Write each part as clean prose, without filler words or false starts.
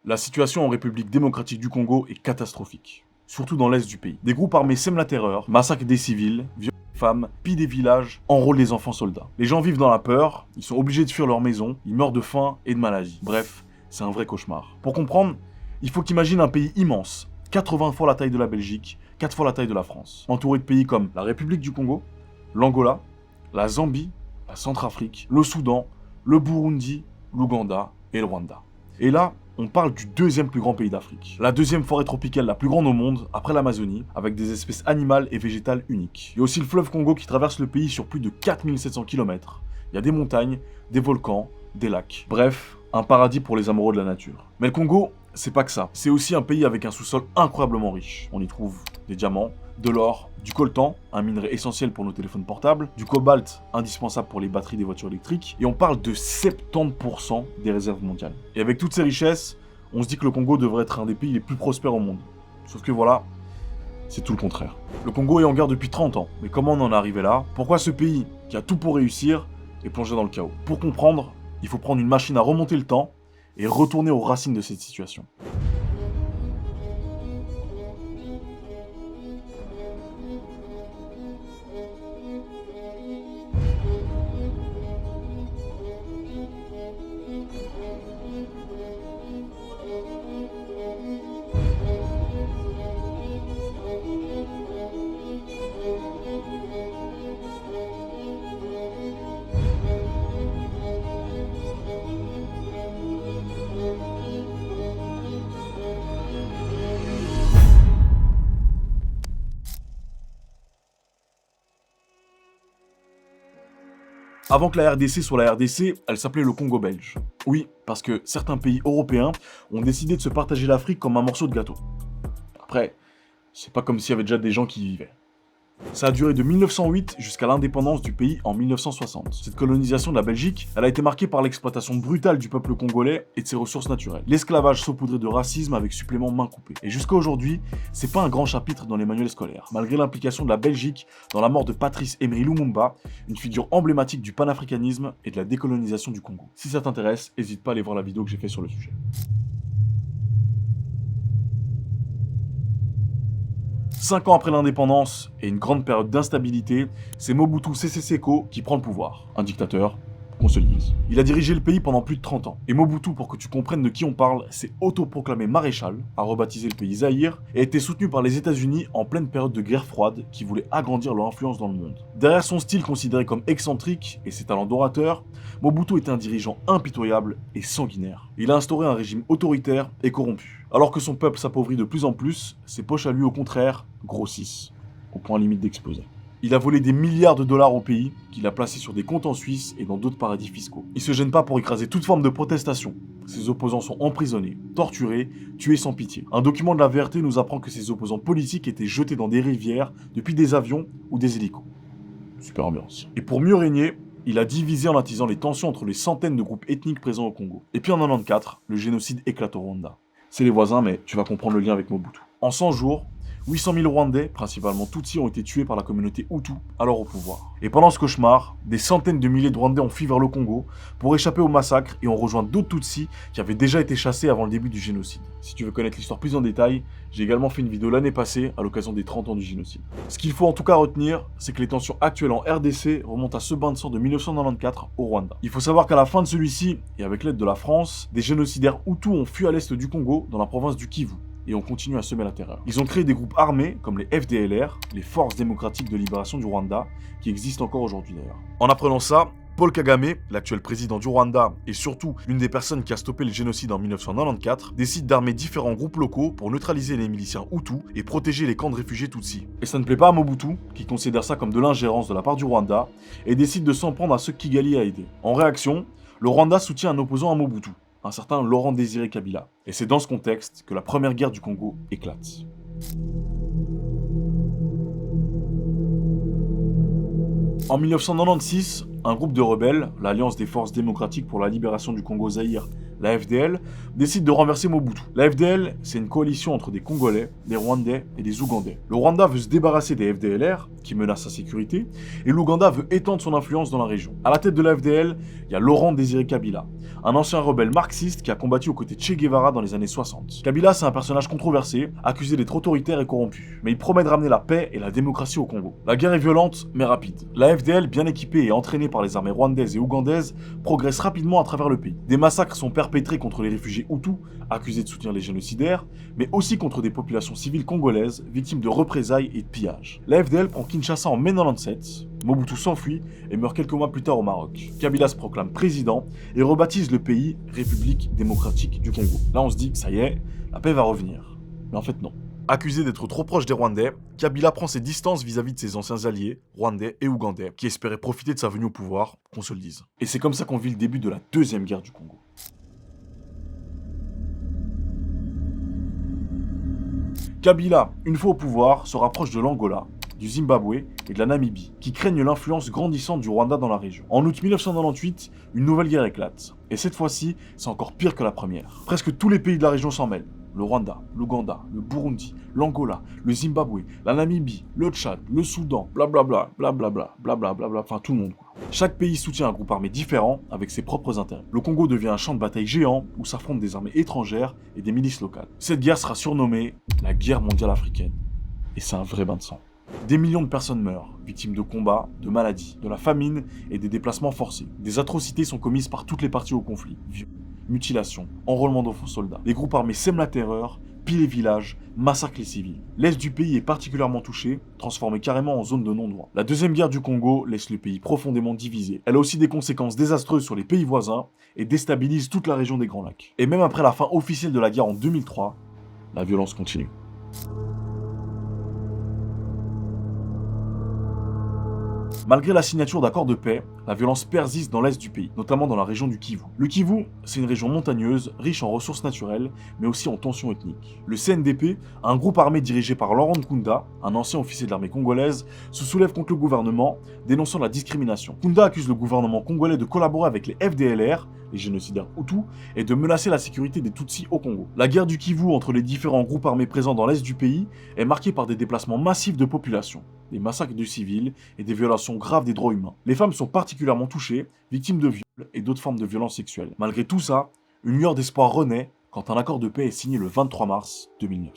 La situation en République démocratique du Congo est catastrophique, surtout dans l'est du pays. Des groupes armés sèment la terreur, massacrent des civils, violent les femmes, pillent des villages, enrôlent des enfants soldats. Les gens vivent dans la peur, ils sont obligés de fuir leur maison, ils meurent de faim et de maladie. Bref, c'est un vrai cauchemar. Pour comprendre, il faut qu'imaginer un pays immense, 80 fois la taille de la Belgique, 4 fois la taille de la France, entouré de pays comme la République du Congo, l'Angola, la Zambie, la Centrafrique, le Soudan, le Burundi, l'Ouganda et le Rwanda. Et là, on parle du deuxième plus grand pays d'Afrique. La deuxième forêt tropicale la plus grande au monde, après l'Amazonie, avec des espèces animales et végétales uniques. Il y a aussi le fleuve Congo qui traverse le pays sur plus de 4700 km. Il y a des montagnes, des volcans, des lacs. Bref, un paradis pour les amoureux de la nature. Mais le Congo, c'est pas que ça. C'est aussi un pays avec un sous-sol incroyablement riche. On y trouve des diamants, de l'or, du coltan, un minerai essentiel pour nos téléphones portables, du cobalt, indispensable pour les batteries des voitures électriques, et on parle de 70% des réserves mondiales. Et avec toutes ces richesses, on se dit que le Congo devrait être un des pays les plus prospères au monde. Sauf que voilà, c'est tout le contraire. Le Congo est en guerre depuis 30 ans, mais comment on en est arrivé là? Pourquoi ce pays, qui a tout pour réussir, est plongé dans le chaos? Pour comprendre, il faut prendre une machine à remonter le temps et retourner aux racines de cette situation. Avant que la RDC soit la RDC, elle s'appelait le Congo belge. Oui, parce que certains pays européens ont décidé de se partager l'Afrique comme un morceau de gâteau. Après, c'est pas comme s'il y avait déjà des gens qui y vivaient. Ça a duré de 1908 jusqu'à l'indépendance du pays en 1960. Cette colonisation de la Belgique, elle a été marquée par l'exploitation brutale du peuple congolais et de ses ressources naturelles. L'esclavage saupoudré de racisme avec supplément main coupée. Et jusqu'à aujourd'hui, c'est pas un grand chapitre dans les manuels scolaires, malgré l'implication de la Belgique dans la mort de Patrice Emery Lumumba, une figure emblématique du panafricanisme et de la décolonisation du Congo. Si ça t'intéresse, n'hésite pas à aller voir la vidéo que j'ai faite sur le sujet. 5 ans après l'indépendance et une grande période d'instabilité, c'est Mobutu Sese Seko qui prend le pouvoir. Un dictateur, qu'on se le dise. Il a dirigé le pays pendant plus de 30 ans. Et Mobutu, pour que tu comprennes de qui on parle, s'est autoproclamé maréchal, a rebaptisé le pays Zaïre, et a été soutenu par les États-Unis en pleine période de guerre froide qui voulait agrandir leur influence dans le monde. Derrière son style considéré comme excentrique et ses talents d'orateur, Mobutu était un dirigeant impitoyable et sanguinaire. Il a instauré un régime autoritaire et corrompu. Alors que son peuple s'appauvrit de plus en plus, ses poches à lui au contraire grossissent, au point limite d'exploser. Il a volé des milliards de dollars au pays, qu'il a placés sur des comptes en Suisse et dans d'autres paradis fiscaux. Il se gêne pas pour écraser toute forme de protestation. Ses opposants sont emprisonnés, torturés, tués sans pitié. Un document de la VRT nous apprend que ses opposants politiques étaient jetés dans des rivières depuis des avions ou des hélicos. Super ambiance. Et pour mieux régner, il a divisé en attisant les tensions entre les centaines de groupes ethniques présents au Congo. Et puis en 94, le génocide éclate au Rwanda. C'est les voisins, mais tu vas comprendre le lien avec Mobutu. En 100 jours, 800 000 Rwandais, principalement Tutsis, ont été tués par la communauté Hutu, alors au pouvoir. Et pendant ce cauchemar, des centaines de milliers de Rwandais ont fui vers le Congo pour échapper au massacre et ont rejoint d'autres Tutsis qui avaient déjà été chassés avant le début du génocide. Si tu veux connaître l'histoire plus en détail, j'ai également fait une vidéo l'année passée à l'occasion des 30 ans du génocide. Ce qu'il faut en tout cas retenir, c'est que les tensions actuelles en RDC remontent à ce bain de sang de 1994 au Rwanda. Il faut savoir qu'à la fin de celui-ci, et avec l'aide de la France, des génocidaires Hutus ont fui à l'est du Congo, dans la province du Kivu, et ont continué à semer la terreur. Ils ont créé des groupes armés comme les FDLR, les Forces démocratiques de libération du Rwanda, qui existent encore aujourd'hui d'ailleurs. En apprenant ça, Paul Kagame, l'actuel président du Rwanda et surtout l'une des personnes qui a stoppé le génocide en 1994, décide d'armer différents groupes locaux pour neutraliser les miliciens Hutus et protéger les camps de réfugiés Tutsis. Et ça ne plaît pas à Mobutu, qui considère ça comme de l'ingérence de la part du Rwanda, et décide de s'en prendre à ceux que Kigali a aidés. En réaction, le Rwanda soutient un opposant à Mobutu, un certain Laurent Désiré Kabila. Et c'est dans ce contexte que la première guerre du Congo éclate. En 1996, un groupe de rebelles, l'Alliance des Forces démocratiques pour la libération du Congo Zaïre, la FDL, décide de renverser Mobutu. La FDL, c'est une coalition entre des Congolais, des Rwandais et des Ougandais. Le Rwanda veut se débarrasser des FDLR, qui menacent sa sécurité, et l'Ouganda veut étendre son influence dans la région. À la tête de la FDL, il y a Laurent Désiré Kabila, un ancien rebelle marxiste qui a combattu aux côtés de Che Guevara dans les années 60. Kabila, c'est un personnage controversé, accusé d'être autoritaire et corrompu, mais il promet de ramener la paix et la démocratie au Congo. La guerre est violente, mais rapide. La FDL, bien équipée et entraînée par les armées rwandaises et ougandaises, progresse rapidement à travers le pays. Des massacres sont perpétrés contre les réfugiés Hutus, accusés de soutenir les génocidaires, mais aussi contre des populations civiles congolaises, victimes de représailles et de pillages. La FDL prend Kinshasa en mai 97, Mobutu s'enfuit et meurt quelques mois plus tard au Maroc. Kabila se proclame président et rebaptise le pays République démocratique du Congo. Là on se dit que ça y est, la paix va revenir. Mais en fait non. Accusé d'être trop proche des Rwandais, Kabila prend ses distances vis-à-vis de ses anciens alliés, rwandais et ougandais, qui espéraient profiter de sa venue au pouvoir, qu'on se le dise. Et c'est comme ça qu'on vit le début de la deuxième guerre du Congo. Kabila, une fois au pouvoir, se rapproche de l'Angola, du Zimbabwe et de la Namibie, qui craignent l'influence grandissante du Rwanda dans la région. En août 1998, une nouvelle guerre éclate. Et cette fois-ci, c'est encore pire que la première. Presque tous les pays de la région s'en mêlent. Le Rwanda, l'Ouganda, le Burundi, l'Angola, le Zimbabwe, la Namibie, le Tchad, le Soudan, blablabla, blablabla, blablabla, enfin tout le monde quoi. Chaque pays soutient un groupe armé différent avec ses propres intérêts. Le Congo devient un champ de bataille géant où s'affrontent des armées étrangères et des milices locales. Cette guerre sera surnommée la guerre mondiale africaine. Et c'est un vrai bain de sang. Des millions de personnes meurent, victimes de combats, de maladies, de la famine et des déplacements forcés. Des atrocités sont commises par toutes les parties au conflit. Mutilations, enrôlement de faux soldats. Les groupes armés sèment la terreur, pillent les villages, massacrent les civils. L'est du pays est particulièrement touché, transformé carrément en zone de non-droit. La deuxième guerre du Congo laisse le pays profondément divisé. Elle a aussi des conséquences désastreuses sur les pays voisins et déstabilise toute la région des Grands Lacs. Et même après la fin officielle de la guerre en 2003, la violence continue. Malgré la signature d'accords de paix, la violence persiste dans l'est du pays, notamment dans la région du Kivu. Le Kivu, c'est une région montagneuse, riche en ressources naturelles, mais aussi en tensions ethniques. Le CNDP, un groupe armé dirigé par Laurent Nkunda, un ancien officier de l'armée congolaise, se soulève contre le gouvernement, dénonçant la discrimination. Nkunda accuse le gouvernement congolais de collaborer avec les FDLR, les génocidaires Hutus, et de menacer la sécurité des Tutsis au Congo. La guerre du Kivu entre les différents groupes armés présents dans l'est du pays est marquée par des déplacements massifs de population, des massacres de civils et des violations graves des droits humains. Les femmes sont particulièrement touchées, victimes de viols et d'autres formes de violences sexuelles. Malgré tout ça, une lueur d'espoir renaît quand un accord de paix est signé le 23 mars 2009.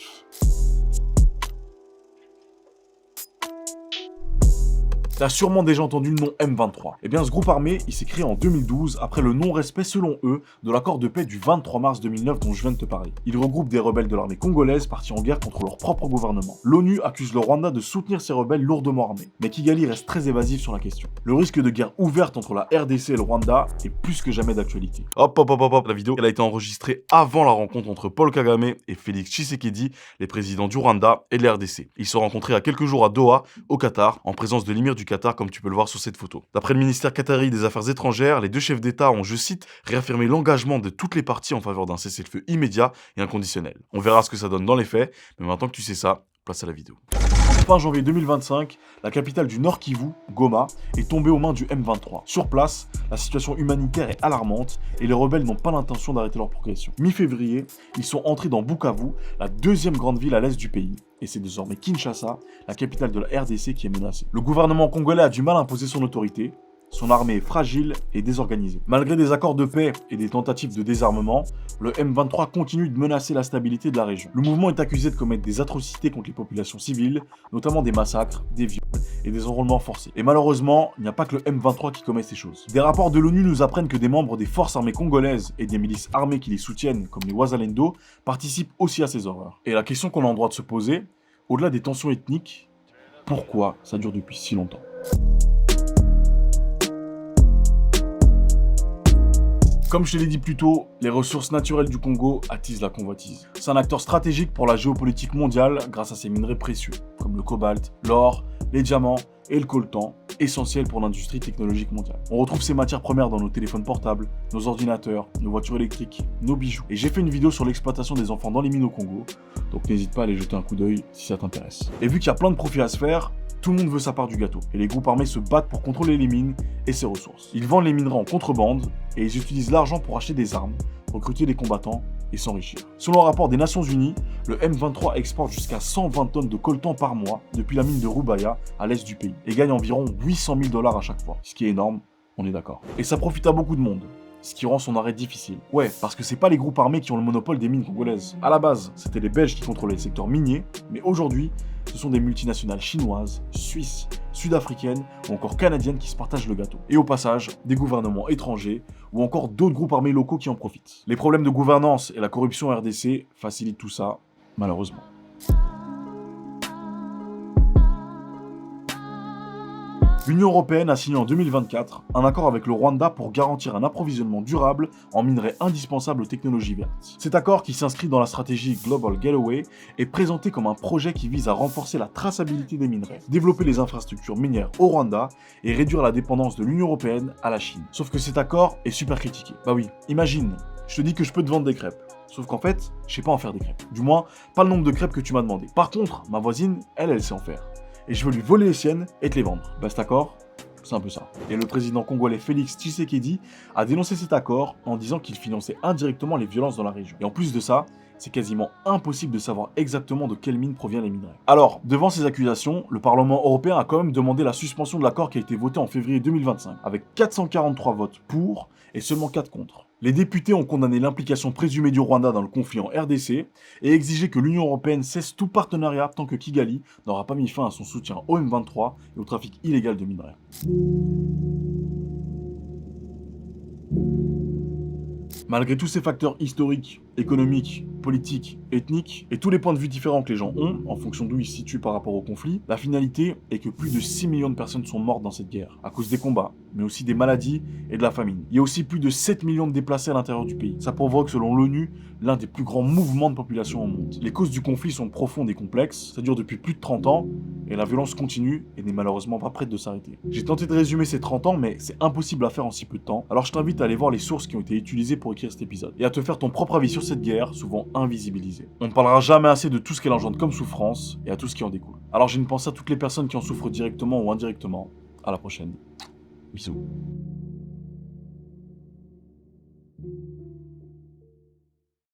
T'as sûrement déjà entendu le nom M23. Eh bien, ce groupe armé, il s'est créé en 2012 après le non-respect, selon eux, de l'accord de paix du 23 mars 2009 dont je viens de te parler. Il regroupe des rebelles de l'armée congolaise partis en guerre contre leur propre gouvernement. L'ONU accuse le Rwanda de soutenir ces rebelles lourdement armés, mais Kigali reste très évasif sur la question. Le risque de guerre ouverte entre la RDC et le Rwanda est plus que jamais d'actualité. Hop, la vidéo, elle a été enregistrée avant la rencontre entre Paul Kagame et Félix Tshisekedi, les présidents du Rwanda et de la RDC. Ils se sont rencontrés à quelques jours à Doha, au Qatar, en présence de l'émir du Qatar, comme tu peux le voir sur cette photo. D'après le ministère qatari des Affaires étrangères, les deux chefs d'État ont, je cite, réaffirmé l'engagement de toutes les parties en faveur d'un cessez-le-feu immédiat et inconditionnel. On verra ce que ça donne dans les faits, mais maintenant que tu sais ça, place à la vidéo. Fin janvier 2025, la capitale du Nord Kivu, Goma, est tombée aux mains du M23. Sur place, la situation humanitaire est alarmante et les rebelles n'ont pas l'intention d'arrêter leur progression. Mi-février, ils sont entrés dans Bukavu, la deuxième grande ville à l'est du pays. Et c'est désormais Kinshasa, la capitale de la RDC, qui est menacée. Le gouvernement congolais a du mal à imposer son autorité. Son armée est fragile et désorganisée. Malgré des accords de paix et des tentatives de désarmement, le M23 continue de menacer la stabilité de la région. Le mouvement est accusé de commettre des atrocités contre les populations civiles, notamment des massacres, des viols et des enrôlements forcés. Et malheureusement, il n'y a pas que le M23 qui commet ces choses. Des rapports de l'ONU nous apprennent que des membres des forces armées congolaises et des milices armées qui les soutiennent, comme les Wazalendo, participent aussi à ces horreurs. Et la question qu'on a en droit de se poser, au-delà des tensions ethniques, pourquoi ça dure depuis si longtemps ? Comme je te l'ai dit plus tôt, les ressources naturelles du Congo attisent la convoitise. C'est un acteur stratégique pour la géopolitique mondiale grâce à ses minerais précieux, comme le cobalt, l'or, les diamants et le coltan, essentiels pour l'industrie technologique mondiale. On retrouve ces matières premières dans nos téléphones portables, nos ordinateurs, nos voitures électriques, nos bijoux. Et j'ai fait une vidéo sur l'exploitation des enfants dans les mines au Congo, donc n'hésite pas à aller jeter un coup d'œil si ça t'intéresse. Et vu qu'il y a plein de profits à se faire, tout le monde veut sa part du gâteau, et les groupes armés se battent pour contrôler les mines et ses ressources. Ils vendent les minerais en contrebande, et ils utilisent l'argent pour acheter des armes, recruter des combattants et s'enrichir. Selon un rapport des Nations Unies, le M23 exporte jusqu'à 120 tonnes de coltan par mois depuis la mine de Roubaïa à l'est du pays et gagne environ 800 000 $ à chaque fois, ce qui est énorme, on est d'accord. Et ça profite à beaucoup de monde, ce qui rend son arrêt difficile. Ouais, parce que c'est pas les groupes armés qui ont le monopole des mines congolaises. À la base, c'était les Belges qui contrôlaient le secteur minier, mais aujourd'hui, ce sont des multinationales chinoises, suisses, sud-africaines ou encore canadiennes qui se partagent le gâteau. Et au passage, des gouvernements étrangers ou encore d'autres groupes armés locaux qui en profitent. Les problèmes de gouvernance et la corruption en RDC facilitent tout ça, malheureusement. L'Union européenne a signé en 2024 un accord avec le Rwanda pour garantir un approvisionnement durable en minerais indispensables aux technologies vertes. Cet accord, qui s'inscrit dans la stratégie Global Gateway, est présenté comme un projet qui vise à renforcer la traçabilité des minerais, développer les infrastructures minières au Rwanda et réduire la dépendance de l'Union européenne à la Chine. Sauf que cet accord est super critiqué. Bah oui, imagine, je te dis que je peux te vendre des crêpes. Sauf qu'en fait, je sais pas en faire des crêpes. Du moins, pas le nombre de crêpes que tu m'as demandé. Par contre, ma voisine, elle sait en faire. Et je veux lui voler les siennes et te les vendre. Bah cet accord, c'est un peu ça. Et le président congolais Félix Tshisekedi a dénoncé cet accord en disant qu'il finançait indirectement les violences dans la région. Et en plus de ça, c'est quasiment impossible de savoir exactement de quelle mine proviennent les minerais. Alors, devant ces accusations, le Parlement européen a quand même demandé la suspension de l'accord qui a été voté en février 2025, avec 443 votes pour et seulement 4 contre. Les députés ont condamné l'implication présumée du Rwanda dans le conflit en RDC et exigé que l'Union européenne cesse tout partenariat tant que Kigali n'aura pas mis fin à son soutien au M23 et au trafic illégal de minerais. Malgré tous ces facteurs historiques, économiques, politiques, ethniques, et tous les points de vue différents que les gens ont, en fonction d'où ils se situent par rapport au conflit, la finalité est que plus de 6 millions de personnes sont mortes dans cette guerre, à cause des combats, mais aussi des maladies et de la famine. Il y a aussi plus de 7 millions de déplacés à l'intérieur du pays. Ça provoque, selon l'ONU, l'un des plus grands mouvements de population au monde. Les causes du conflit sont profondes et complexes, ça dure depuis plus de 30 ans, et la violence continue et n'est malheureusement pas prête de s'arrêter. J'ai tenté de résumer ces 30 ans, mais c'est impossible à faire en si peu de temps, alors je t'invite à aller voir les sources qui ont été utilisées pour écrire cet épisode, et à te faire ton propre avis sur cette guerre, souvent invisibilisée. On ne parlera jamais assez de tout ce qu'elle engendre comme souffrance, et à tout ce qui en découle. Alors j'ai une pensée à toutes les personnes qui en souffrent directement ou indirectement. À la prochaine. Bisous.